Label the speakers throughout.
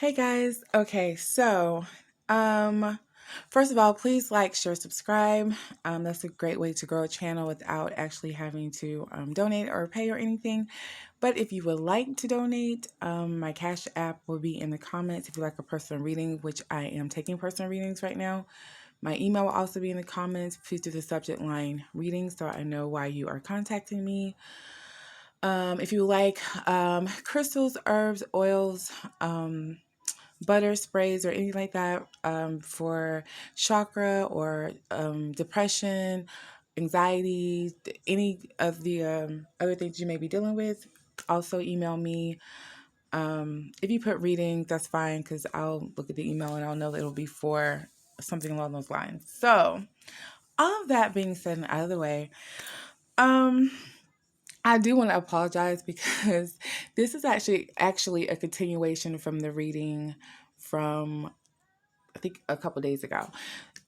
Speaker 1: Hey guys. Okay, so um first of all, please like, share, subscribe. That's a great way to grow a channel without actually having to donate or pay or anything. But if you would like to donate, my Cash App will be in the comments if you like a personal reading, which I am taking personal readings right now. My email will also be in the comments. Please do the subject line reading so I know why you are contacting me. If you like crystals, herbs, oils, butter sprays or anything like that for chakra or depression, anxiety, any of the other things you may be dealing with, also email me. If you put reading, that's fine because I'll look at the email and I'll know that it'll be for something along those lines. So, all of that being said and out of the way, um, I do want to apologize because this is actually a continuation from the reading from I think a couple days ago.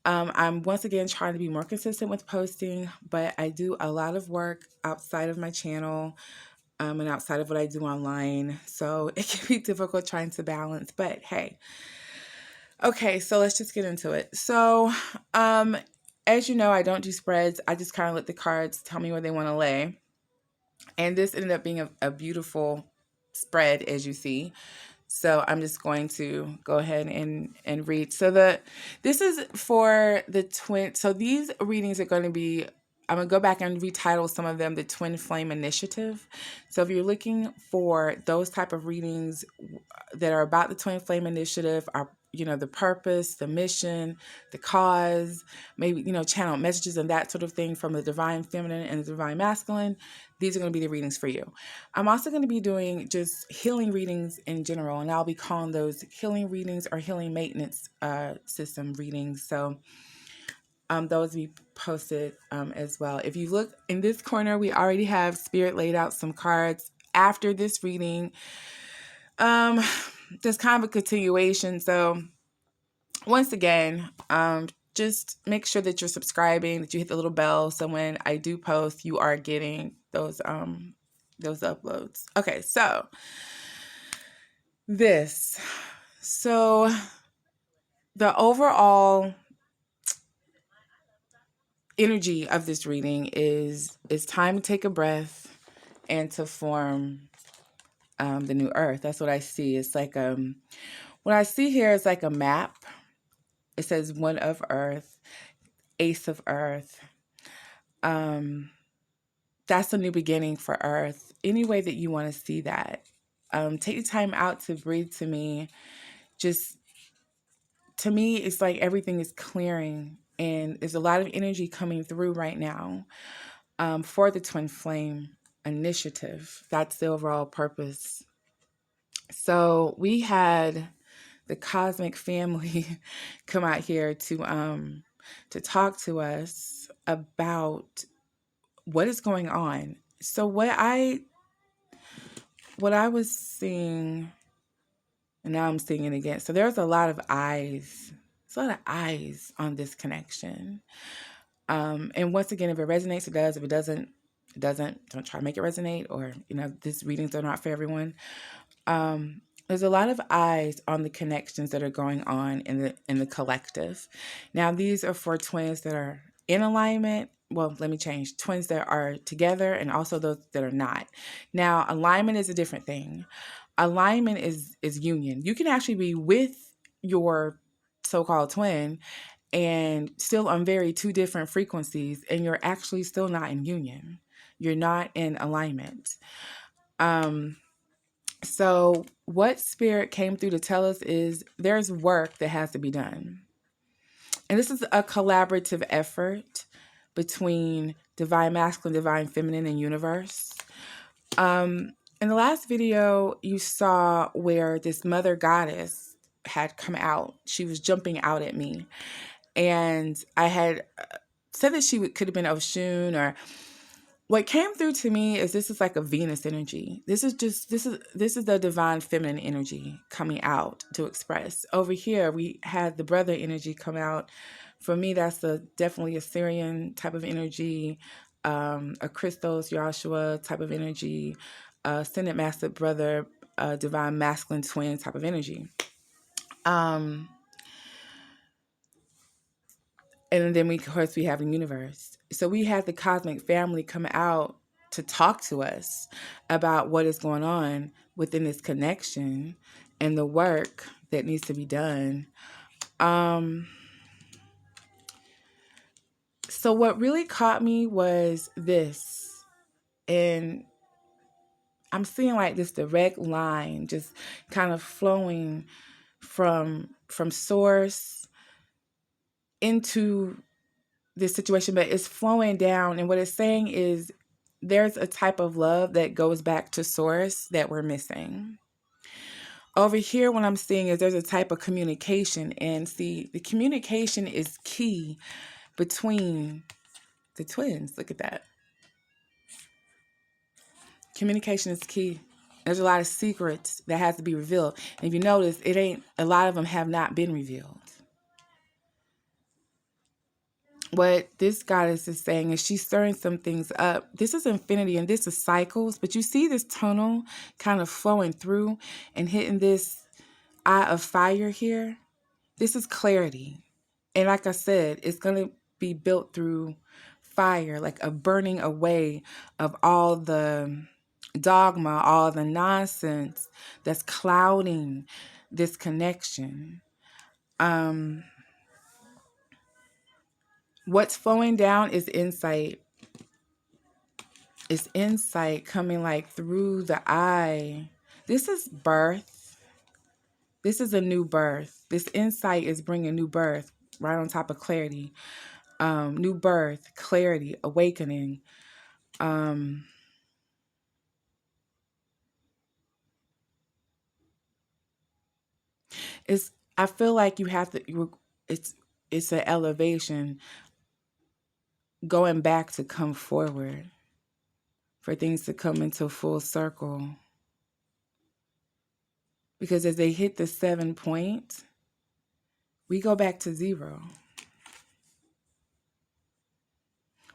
Speaker 1: I'm once again trying to be more consistent with posting, but I do a lot of work outside of my channel and outside of what I do online. So it can be difficult trying to balance, but hey. Okay, so let's just get into it. So, as you know, I don't do spreads. I just kind of let the cards tell me where they want to lay. And this ended up being a beautiful spread, as you see. So I'm just going to go ahead and read. So this is for the twin. So these readings are going to be, I'm going to go back and retitle some of them the Twin Flame Initiative. So if you're looking for those type of readings that are about the Twin Flame Initiative, are the purpose, the mission, the cause, maybe, channel messages and that sort of thing from the divine feminine and the divine masculine, these are going to be the readings for you. I'm also going to be doing just healing readings in general, and I'll be calling those healing readings or healing maintenance system readings. So those will be posted as well. If you look in this corner, we already have Spirit laid out some cards after this reading. There's kind of a continuation. So once again, just make sure that you're subscribing, that you hit the little bell, so when I do post, you are getting those uploads. Okay, so the overall energy of this reading is it's time to take a breath and to form the new earth. That's what I see. It's like what I see here is like a map. It says one of earth, ace of earth. That's a new beginning for earth. Any way that you want to see that. Take the time out to breathe to me. Just, to me, it's like everything is clearing and there's a lot of energy coming through right now for the Twin Flame Initiative. That's the overall purpose. So we had the cosmic family come out here to talk to us about what is going on. So what I was seeing, and now I'm seeing it again. So there's a lot of eyes. There's a lot of eyes on this connection. And once again, if it resonates, it does. If it doesn't, it doesn't. Don't try to make it resonate, or these readings are not for everyone. There's a lot of eyes on the connections that are going on in the collective. Now, these are for twins that are in alignment. Well, let me change. Twins that are together and also those that are not. Now, alignment is a different thing. Alignment is union. You can actually be with your so-called twin and still on two different frequencies, and you're actually still not in union. You're not in alignment. So what Spirit came through to tell us is there's work that has to be done. And this is a collaborative effort between divine masculine, divine feminine, and universe. In the last video, you saw where this mother goddess had come out. She was jumping out at me. And I had said that she could have been Oshun, or what came through to me is this is like a Venus energy. This is the divine feminine energy coming out to express. Over here, we had the brother energy come out. For me, that's definitely a Syrian type of energy, a Christos, Joshua type of energy, Ascended Master Brother, divine masculine twin type of energy. Um, and then of course, we have the universe. So we have the cosmic family come out to talk to us about what is going on within this connection and the work that needs to be done. Um, so what really caught me was this, and I'm seeing like this direct line just kind of flowing from source into this situation, but it's flowing down. And what it's saying is there's a type of love that goes back to source that we're missing. Over here, what I'm seeing is there's a type of communication. And see, the communication is key between the twins. Look at that. Communication is key. There's a lot of secrets that has to be revealed. And if you notice, a lot of them have not been revealed. What this goddess is saying is she's stirring some things up. This is infinity and this is cycles, but you see this tunnel kind of flowing through and hitting this eye of fire here. This is clarity. And like I said, it's going to be built through fire, like a burning away of all the dogma, all the nonsense that's clouding this connection. What's flowing down is insight. It's insight coming like through the eye. This is birth. This is a new birth. This insight is bringing new birth right on top of clarity. New birth, clarity, awakening. It's. I feel like you have to. It's an elevation, going back to come forward, for things to come into full circle. Because as they hit the 7 point, we go back to 0.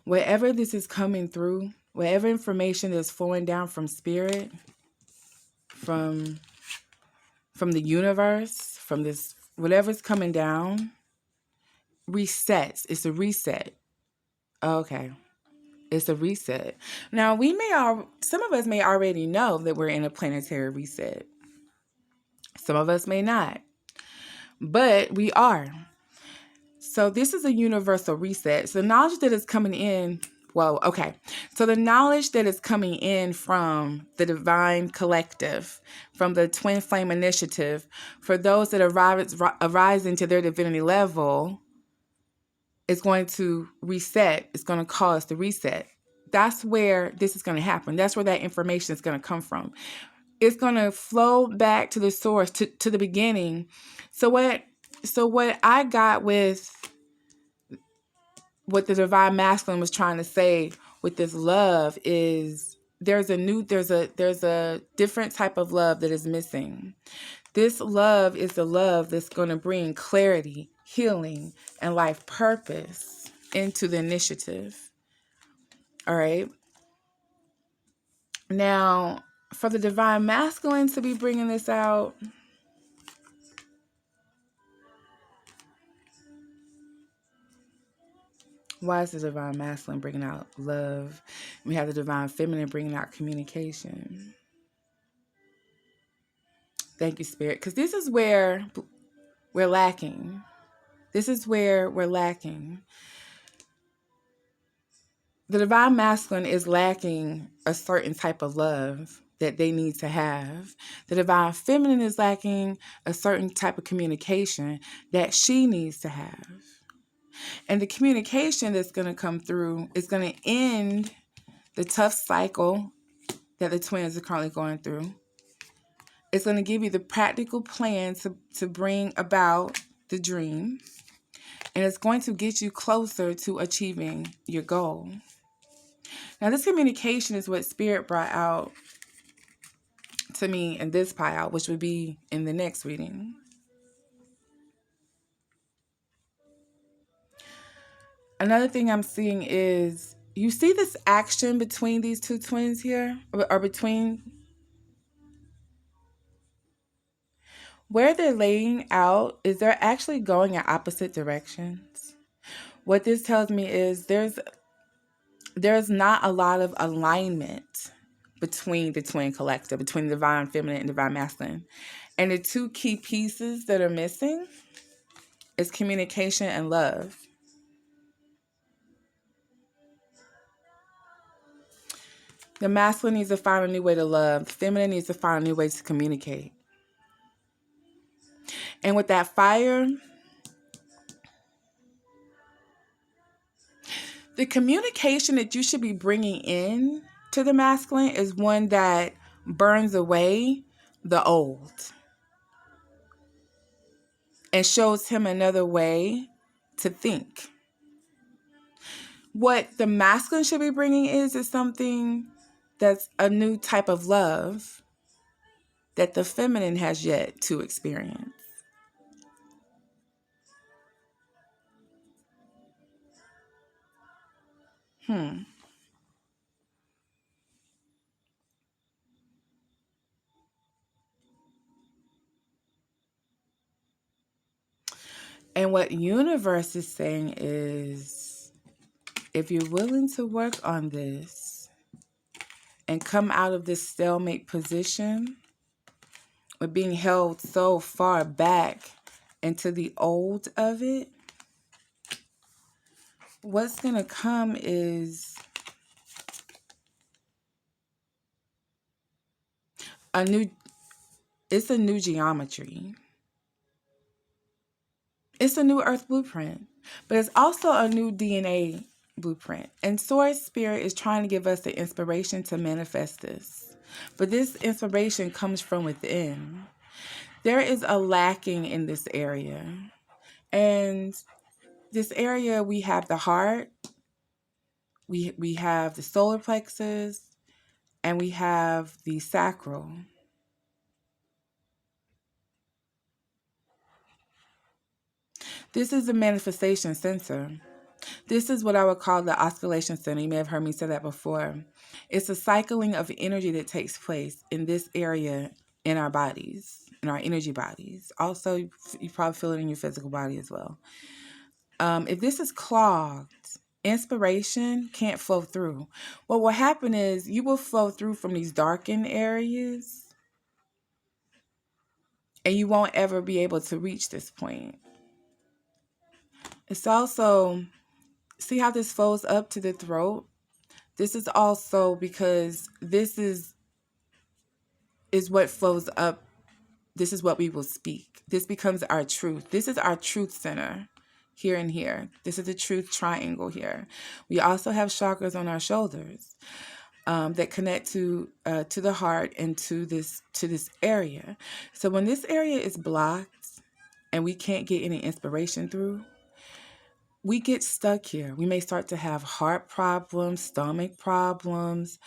Speaker 1: Wherever this is coming through, whatever information is flowing down from spirit, from the universe, from this, whatever's coming down, resets. It's a reset. Okay. It's a reset. Now, some of us may already know that we're in a planetary reset. Some of us may not. But we are. So this is a universal reset. So the knowledge that is coming in, so the knowledge that is coming in from the divine collective, from the twin flame initiative, for those that arise into their divinity level, is going to reset. It's going to cause the reset. That's where this is going to happen. That's where that information is going to come from. It's going to flow back to the source, to the beginning. So what I got with what the divine masculine was trying to say with this love is there's a different type of love that is missing. This love is the love that's going to bring clarity, healing, and life purpose into the initiative. All right. Now, for the divine masculine to be bringing this out, why is the divine masculine bringing out love? We have the divine feminine bringing out communication. Thank you, Spirit. Because this is where we're lacking. This is where we're lacking. The divine masculine is lacking a certain type of love that they need to have. The divine feminine is lacking a certain type of communication that she needs to have. And the communication that's going to come through is going to end the tough cycle that the twins are currently going through. It's going to give you the practical plan to bring about the dream. And it's going to get you closer to achieving your goal. Now, this communication is what Spirit brought out to me in this pile, which would be in the next reading. Another thing I'm seeing is, you see this action between these two twins here? Or between... Where they're laying out is they're actually going in opposite directions. What this tells me is there's not a lot of alignment between the twin collective, between the divine feminine and divine masculine. And the two key pieces that are missing is communication and love. The masculine needs to find a new way to love. The feminine needs to find a new way to communicate. And with that fire, the communication that you should be bringing in to the masculine is one that burns away the old and shows him another way to think. What the masculine should be bringing is something that's a new type of love that the feminine has yet to experience. Hmm. And what universe is saying is, if you're willing to work on this and come out of this stalemate position with being held so far back into the old of it, what's going to come is a new, it's a new geometry. It's a new earth blueprint, but it's also a new DNA blueprint. And Source Spirit is trying to give us the inspiration to manifest this. But this inspiration comes from within. There is a lacking in this area. And this area, we have the heart, we have the solar plexus, and we have the sacral. This is the manifestation center. This is what I would call the oscillation center. You may have heard me say that before. It's a cycling of energy that takes place in this area in our bodies, in our energy bodies. Also, you probably feel it in your physical body as well. If this is clogged, inspiration can't flow through. What will happen is you will flow through from these darkened areas and you won't ever be able to reach this point. It's also, see how this flows up to the throat? This is also because this is what flows up. This is what we will speak. This becomes our truth. This is our truth center here and here. This is the truth triangle here. We also have chakras on our shoulders that connect to the heart and to this area. So when this area is blocked and we can't get any inspiration through, we get stuck here. We may start to have heart problems, stomach problems,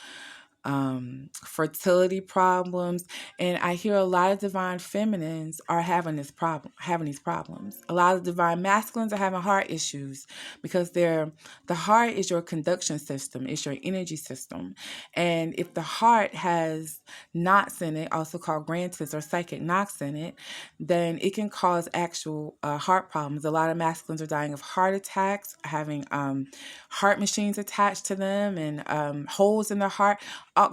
Speaker 1: fertility problems. And I hear a lot of divine feminines are having these problems. A lot of divine masculines are having heart issues because the heart is your conduction system, it's your energy system. And if the heart has knots in it, also called granthis or psychic knocks in it, then it can cause actual heart problems. A lot of masculines are dying of heart attacks, having heart machines attached to them and holes in their heart,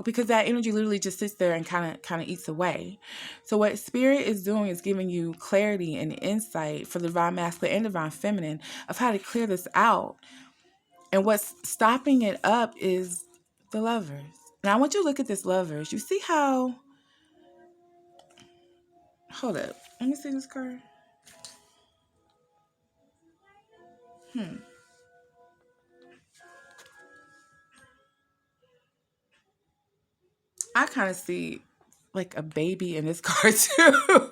Speaker 1: because that energy literally just sits there and kind of eats away. So what spirit is doing is giving you clarity and insight for the divine masculine and divine feminine of how to clear this out. And what's stopping it up is the lovers. Now I want you to look at this lovers. You see how, hold up, let me see this card. I kind of see like a baby in this card too.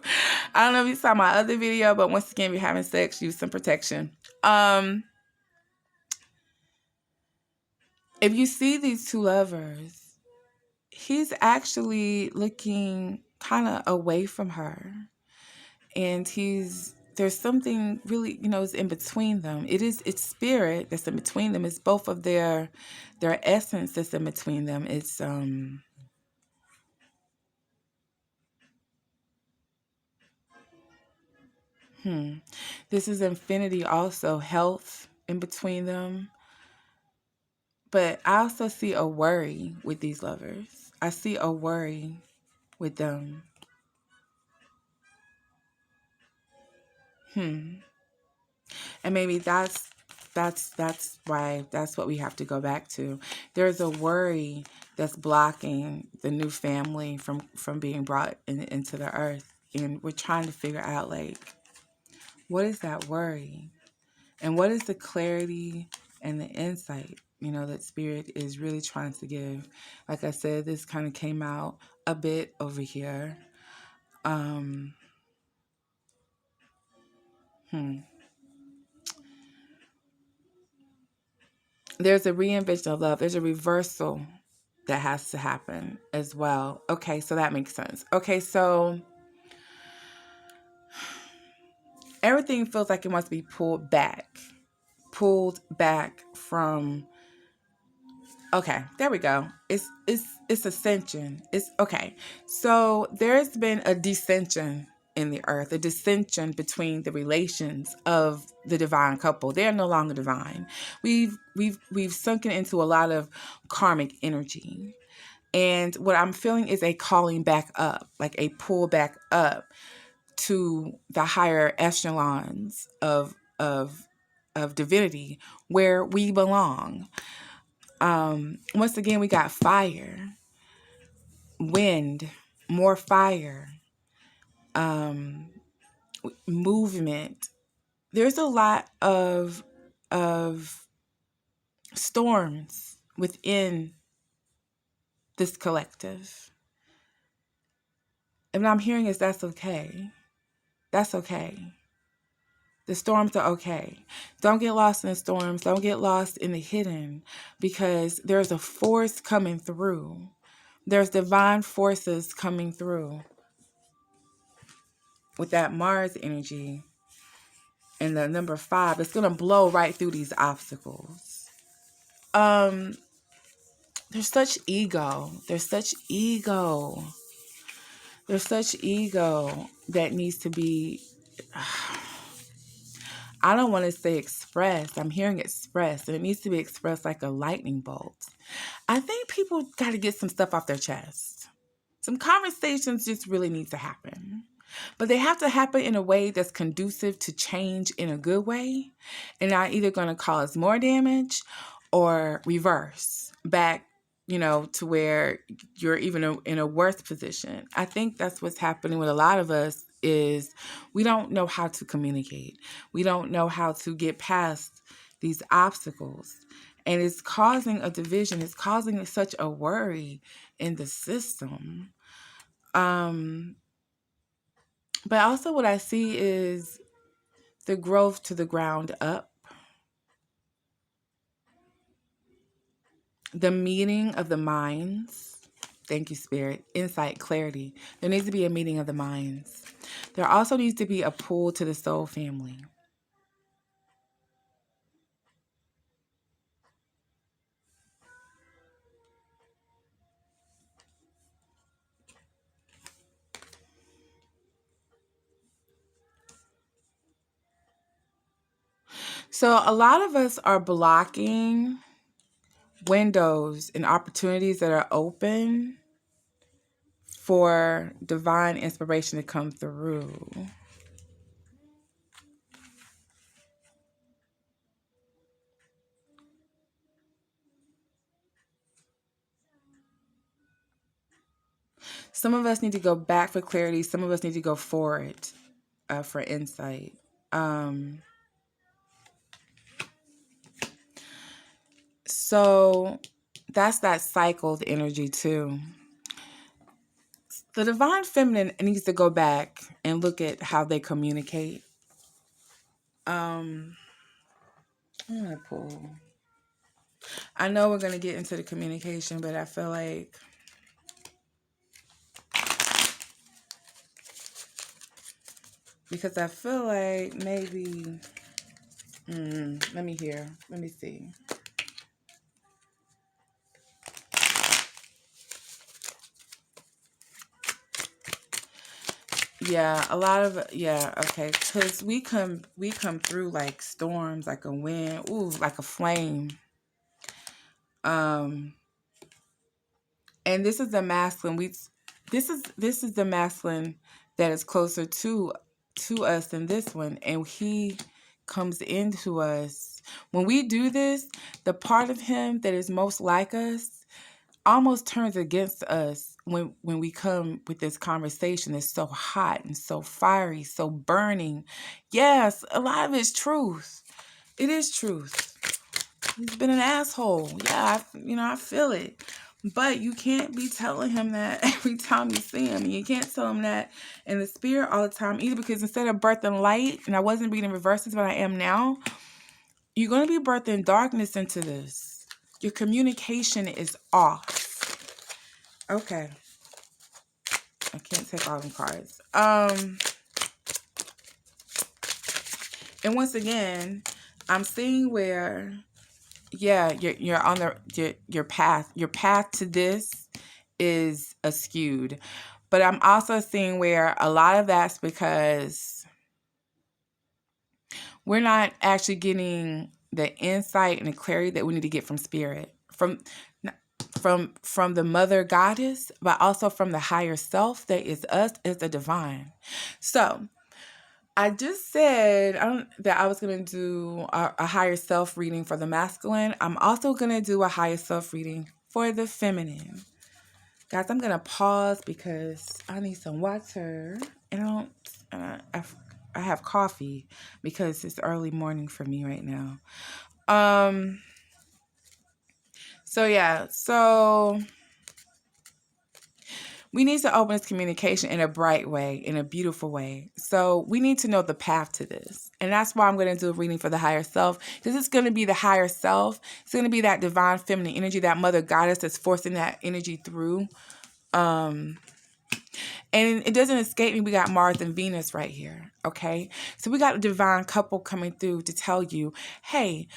Speaker 1: I don't know if you saw my other video, but once again, if you're having sex, use some protection. If you see these two lovers, he's actually looking kind of away from her. And there's something really, is in between them. It's spirit that's in between them. It's both of their essence that's in between them. It's, This is infinity also, health in between them. But I also see a worry with these lovers. I see a worry with them. And maybe that's what we have to go back to. There's a worry that's blocking the new family from being brought into the earth. And we're trying to figure out, like, what is that worry? And what is the clarity and the insight, that Spirit is really trying to give? Like I said, this kind of came out a bit over here. There's a reinvention of love. There's a reversal that has to happen as well. Okay, so that makes sense. Okay, so everything feels like it must be pulled back from. Okay, there we go. It's ascension. It's okay. So there's been a dissension in the earth, a dissension between the relations of the divine couple. They are no longer divine. We've sunken into a lot of karmic energy. And what I'm feeling is a calling back up, like a pull back up to the higher echelons of divinity where we belong. Once again, we got fire, wind, more fire, movement. There's a lot of storms within this collective. And what I'm hearing is that's okay. That's okay. The storms are okay. Don't get lost in the storms. Don't get lost in the hidden, because there's a force coming through. There's divine forces coming through with that Mars energy and the number 5. It's going to blow right through these obstacles. There's such ego. There's such ego that needs to be, I don't want to say expressed. I'm hearing expressed, and it needs to be expressed like a lightning bolt. I think people got to get some stuff off their chest. Some conversations just really need to happen. But they have to happen in a way that's conducive to change in a good way, and not either going to cause more damage or reverse back, to where you're even in a worse position. I think that's what's happening with a lot of us is we don't know how to communicate. We don't know how to get past these obstacles. And it's causing a division. It's causing such a worry in the system. But also what I see is the growth to the ground up, the meeting of the minds. Thank you, Spirit. Insight, clarity. There needs to be a meeting of the minds. There also needs to be a pull to the soul family. So a lot of us are blocking windows and opportunities that are open for divine inspiration to come through. Some of us need to go back for clarity. Some of us need to go forward for insight. So that's that cycled energy too. The divine feminine needs to go back and look at how they communicate. I'm gonna pull. I know we're gonna get into the communication, but I feel like maybe. Let me hear. Let me see. Yeah, a lot of yeah, okay, because we come through like storms, like a wind, ooh, like a flame. Um, and this is the masculine. This is the masculine that is closer to us than this one, and he comes into us when we do this. The part of him that is most like us almost turns against us when we come with this conversation. It's so hot and so fiery, so burning. Yes, a lot of it's truth. It is truth. He's been an asshole. Yeah, I feel it. But you can't be telling him that every time you see him. And you can't tell him that in the spirit all the time either, because instead of birthing light, and I wasn't reading reverses, but I am now, you're going to be birthing darkness into this. Your communication is off. Okay. I can't take all them cards. And once again, I'm seeing where, yeah, you're on your path. Your path to this is askewed. But I'm also seeing where a lot of that's because we're not actually getting the insight and the clarity that we need to get from spirit, from the mother goddess, but also from the higher self that is us, is the divine. So I just said that I was going to do a higher self reading for the masculine. I'm also going to do a higher self reading for the feminine. Guys, I'm going to pause because I need some water. And I have coffee because it's early morning for me right now. So we need to open this communication in a bright way, in a beautiful way. So we need to know the path to this. And that's why I'm going to do a reading for the higher self. This is going to be the higher self. It's going to be that divine feminine energy, that mother goddess that's forcing that energy through. And it doesn't escape me. We got Mars and Venus right here. Okay. So we got a divine couple coming through to tell you, hey,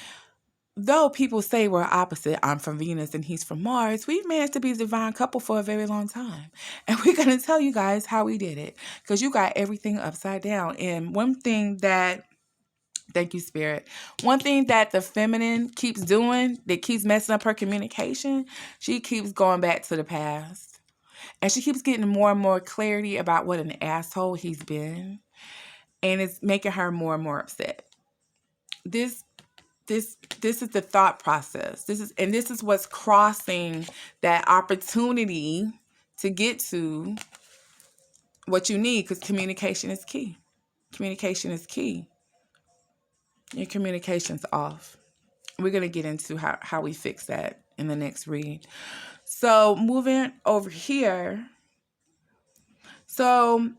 Speaker 1: though people say we're opposite, I'm from Venus and he's from Mars, we've managed to be a divine couple for a very long time. And we're going to tell you guys how we did it, because you got everything upside down. And thank you, Spirit. One thing that the feminine keeps doing that keeps messing up her communication, she keeps going back to the past. And she keeps getting more and more clarity about what an asshole he's been. And it's making her more and more upset. This is the thought process. This is what's crossing that opportunity to get to what you need, because communication is key. Communication is key. Your communication's off. We're going to get into how we fix that in the next read. So moving over here. So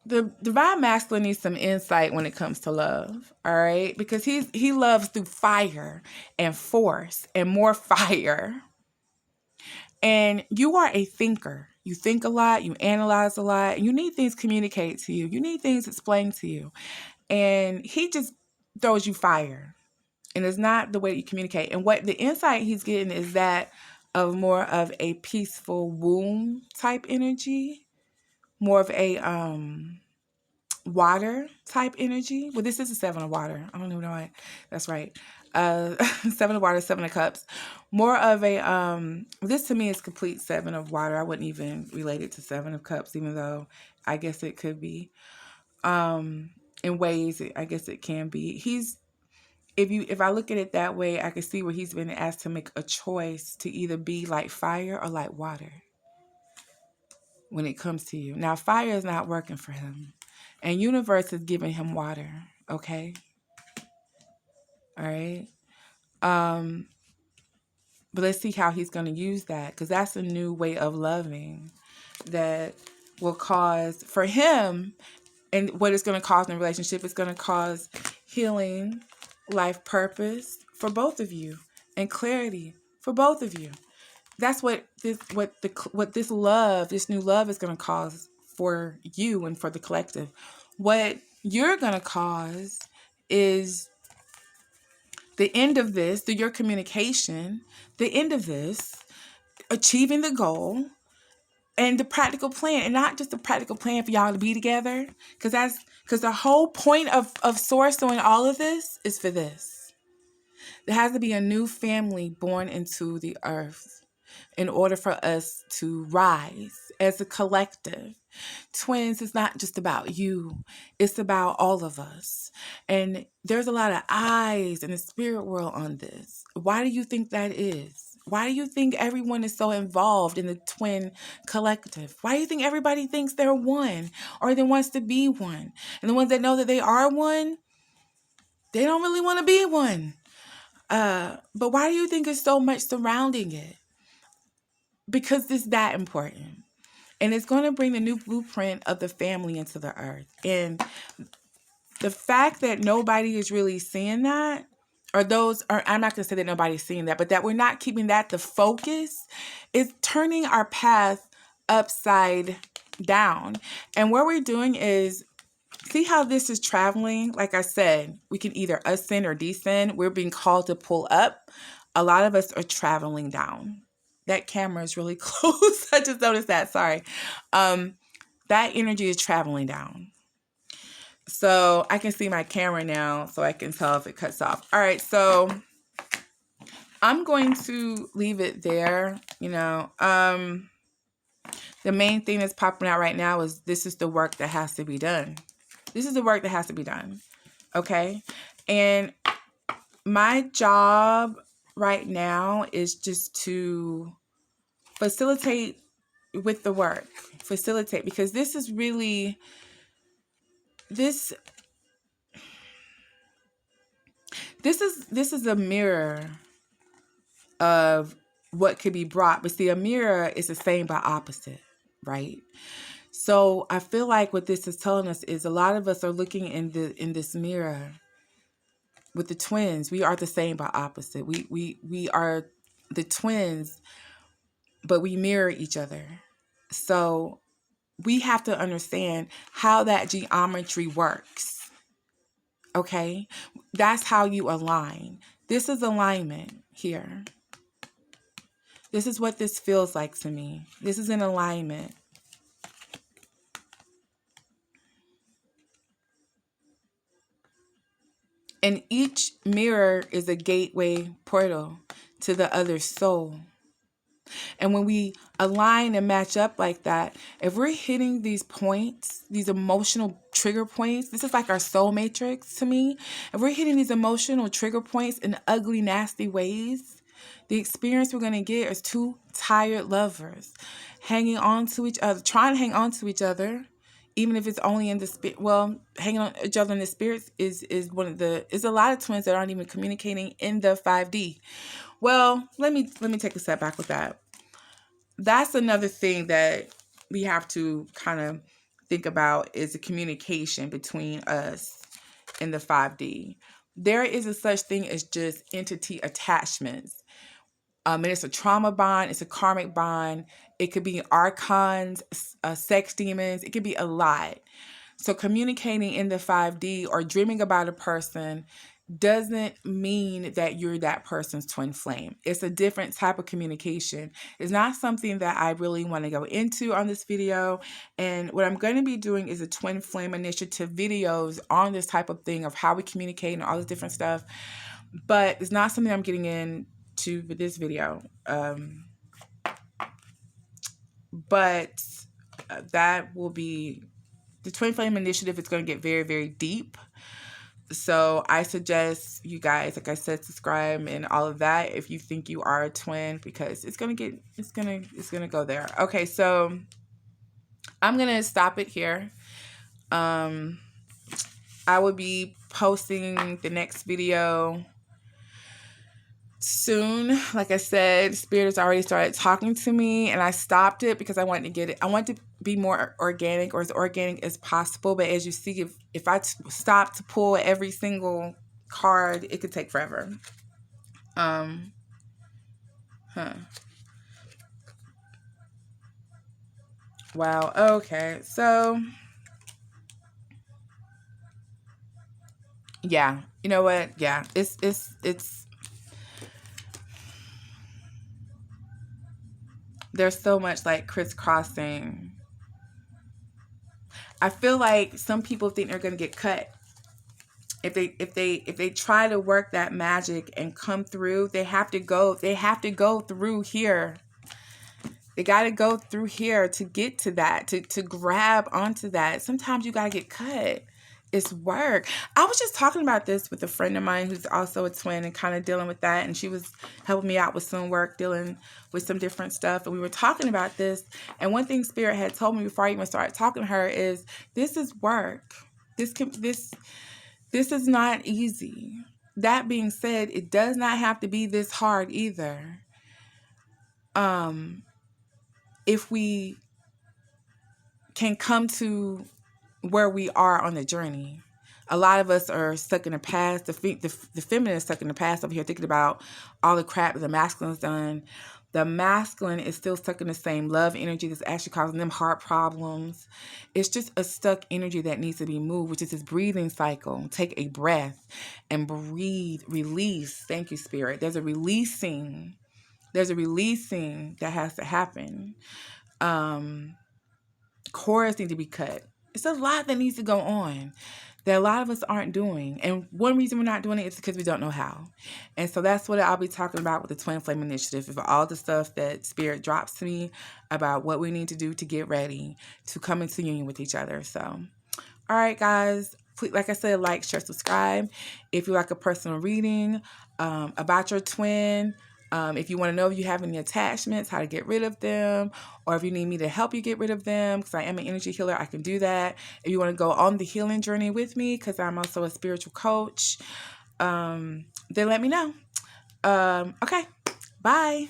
Speaker 1: the divine masculine needs some insight when it comes to love, all right? Because he loves through fire and force and more fire. And you are a thinker. You think a lot, you analyze a lot, and you need things communicated to you. You need things explained to you. And he just throws you fire. And it's not the way that you communicate. And what the insight he's getting is that of more of a peaceful womb type energy. More of a water type energy. Well, this is a 7 of water. I don't even know why. That's right. 7 of water, 7 of cups. More of a this to me is complete 7 of water. I wouldn't even relate it to 7 of cups, even though I guess it could be. In ways, I guess it can be. If I look at it that way, I can see where he's been asked to make a choice to either be like fire or like water when it comes to you. Now, fire is not working for him. And universe is giving him water, okay? All right? But let's see how he's going to use that, because that's a new way of loving that will cause, for him, and what it's going to cause in a relationship is going to cause healing, life purpose for both of you, and clarity for both of you. That's what this new love is going to cause for you and for the collective. What you're going to cause is the end of this, through your communication, the end of this, achieving the goal, and the practical plan, and not just the practical plan for y'all to be together, because the whole point of Source doing all of this is for this. There has to be a new family born into the earth in order for us to rise as a collective. Twins is not just about you, it's about all of us. And there's a lot of eyes in the spirit world on this. Why do you think that is? Why do you think everyone is so involved in the twin collective? Why do you think everybody thinks they're one or they wants to be one? And the ones that know that they are one, they don't really want to be one. But why do you think there's so much surrounding it? Because it's that important. And it's going to bring the new blueprint of the family into the earth. And the fact that nobody is really seeing that, or I'm not going to say that nobody's seeing that, but that we're not keeping that the focus, is turning our path upside down. And what we're doing is, see how this is traveling? Like I said, we can either ascend or descend. We're being called to pull up. A lot of us are traveling down. That camera is really close. I just noticed that. Sorry. That energy is traveling down. So I can see my camera now, so I can tell if it cuts off. All right. So I'm going to leave it there. The main thing that's popping out right now is this is the work that has to be done. This is the work that has to be done. Okay. And my job right now is just to facilitate with the work. Facilitate, because this is really, this is a mirror of what could be brought. But see, a mirror is the same but opposite, right? So I feel like what this is telling us is a lot of us are looking in this mirror with the twins. We are the same but opposite. We are the twins, but we mirror each other. So we have to understand how that geometry works. Okay? That's how you align. This is alignment here. This is what this feels like to me. This is an alignment. And each mirror is a gateway portal to the other soul. And when we align and match up like that, if we're hitting these points, these emotional trigger points, this is like our soul matrix to me. If we're hitting these emotional trigger points in ugly, nasty ways, the experience we're going to get is two tired lovers hanging on to each other, trying to hang on to each other, even if it's only in the spirit. Well, hanging on each other in the spirits is a lot of twins that aren't even communicating in the 5D. Well, let me take a step back with that. That's another thing that we have to kind of think about, is the communication between us in the 5D. There is a such thing as just entity attachments. And it's a trauma bond. It's a karmic bond. It could be archons, sex demons. It could be a lot. So communicating in the 5D or dreaming about a person doesn't mean that you're that person's twin flame. It's a different type of communication. It's not something that I really want to go into on this video. And what I'm going to be doing is a twin flame initiative videos on this type of thing, of how we communicate and all this different stuff. But it's not something I'm getting into with this video. But that will be the twin flame initiative. Is going to get very, very deep. So I suggest you guys, like I said, subscribe and all of that if you think you are a twin, because it's gonna go there. Okay, so I'm gonna stop it here. I will be posting the next video soon. Like I said, Spirit has already started talking to me, and I stopped it because I wanted to get it. I want to be more organic, or as organic as possible. But as you see, if I stop to pull every single card, it could take forever. Wow. Okay. So, yeah. You know what? Yeah. It's there's so much like crisscrossing. I feel like some people think they're going to get cut if they try to work that magic and come through. They have to go through here. They got to go through here to get to that, to grab onto that. Sometimes you got to get cut. It's work. I was just talking about this with a friend of mine who's also a twin and kind of dealing with that. And she was helping me out with some work, dealing with some different stuff. And we were talking about this. And one thing Spirit had told me before I even started talking to her is, this is work. This is not easy. That being said, it does not have to be this hard either. If we can come to where we are on the journey. A lot of us are stuck in the past. The feminine is stuck in the past over here thinking about all the crap that the masculine's done. The masculine is still stuck in the same love energy that's actually causing them heart problems. It's just a stuck energy that needs to be moved, which is this breathing cycle. Take a breath and breathe, release. Thank you, Spirit. There's a releasing that has to happen. Cords need to be cut. It's a lot that needs to go on that a lot of us aren't doing. And one reason we're not doing it is because we don't know how. And so that's what I'll be talking about with the Twin Flame Initiative, of all the stuff that Spirit drops to me about what we need to do to get ready to come into union with each other. So, all right, guys. Please, like I said, like, share, subscribe. If you like a personal reading about your twin, if you want to know if you have any attachments, how to get rid of them, or if you need me to help you get rid of them, because I am an energy healer, I can do that. If you want to go on the healing journey with me, because I'm also a spiritual coach, then let me know. Okay, bye.